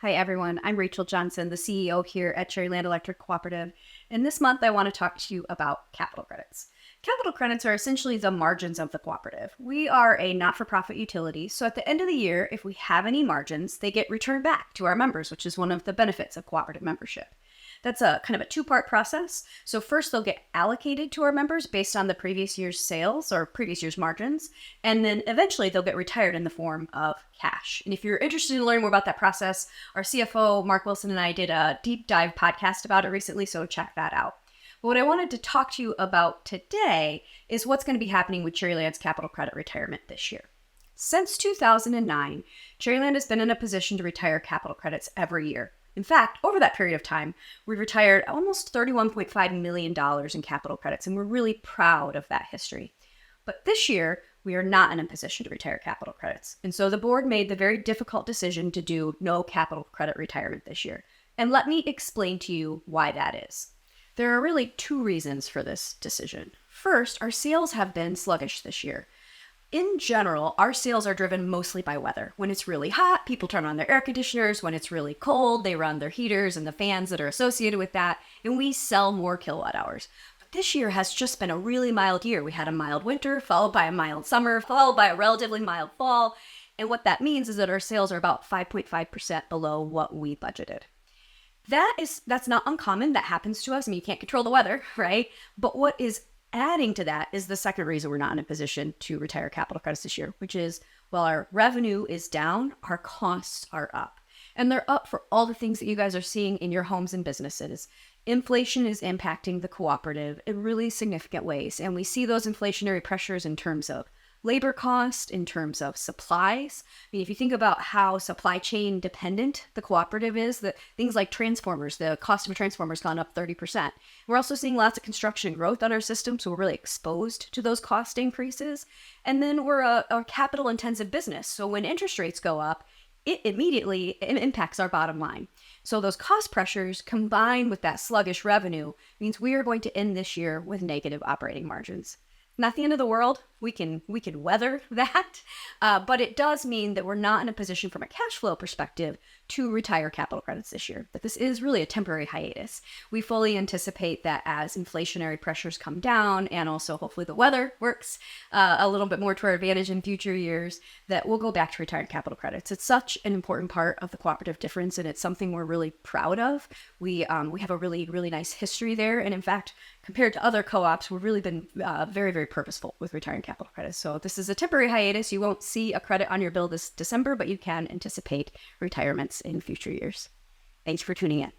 Hi everyone, I'm Rachel Johnson, the CEO here at Cherryland Electric Cooperative, and this month I want to talk to you about capital credits. Capital credits are essentially the margins of the cooperative. We are a not-for-profit utility, so at the end of the year, if we have any margins, they get returned back to our members, which is one of the benefits of cooperative membership. That's a kind of a two-part process. So first they'll get allocated to our members based on the previous year's sales or previous year's margins, and then eventually they'll get retired in the form of cash. And if you're interested in learning more about that process, our CFO, Mark Wilson, and I did a deep dive podcast about it recently, so check that out. But what I wanted to talk to you about today is what's going to be happening with Cherryland's capital credit retirement this year. Since 2009, Cherryland has been in a position to retire capital credits every year. In fact, over that period of time, we've retired almost $31.5 million in capital credits, and we're really proud of that history. But this year, we are not in a position to retire capital credits. And so the board made the very difficult decision to do no capital credit retirement this year. And let me explain to you why that is. There are really two reasons for this decision. First, our sales have been sluggish this year. In general, our sales are driven mostly by weather. When it's really hot, people turn on their air conditioners. When it's really cold, they run their heaters and the fans that are associated with that, and we sell more kilowatt hours. But this year has just been a really mild year. We had a mild winter, followed by a mild summer, followed by a relatively mild fall, and what that means is that our sales are about 5.5% below what we budgeted. That's not uncommon. That happens to us. I mean, you can't control the weather, right? But what is adding to that is the second reason we're not in a position to retire capital credits this year, which is while our revenue is down, our costs are up. And they're up for all the things that you guys are seeing in your homes and businesses. Inflation is impacting the cooperative in really significant ways. And we see those inflationary pressures in terms of labor cost, in terms of supplies. I mean, if you think about how supply chain dependent the cooperative is, that things like transformers, the cost of a transformer has gone up 30%. We're also seeing lots of construction growth on our system, so we're really exposed to those cost increases. And then we're a capital intensive business. So when interest rates go up, it immediately impacts our bottom line. So those cost pressures combined with that sluggish revenue means we are going to end this year with negative operating margins. Not the end of the world. We can weather that, but it does mean that we're not in a position from a cash flow perspective to retire capital credits this year. But this is really a temporary hiatus. We fully anticipate that as inflationary pressures come down and also hopefully the weather works a little bit more to our advantage in future years, that we'll go back to retiring capital credits. It's such an important part of the cooperative difference, and it's something we're really proud of. We have a really, really nice history there. And in fact, compared to other co-ops, we've really been very, very purposeful with retiring capital credits. So this is a temporary hiatus. You won't see a credit on your bill this December, but you can anticipate retirements in future years. Thanks for tuning in.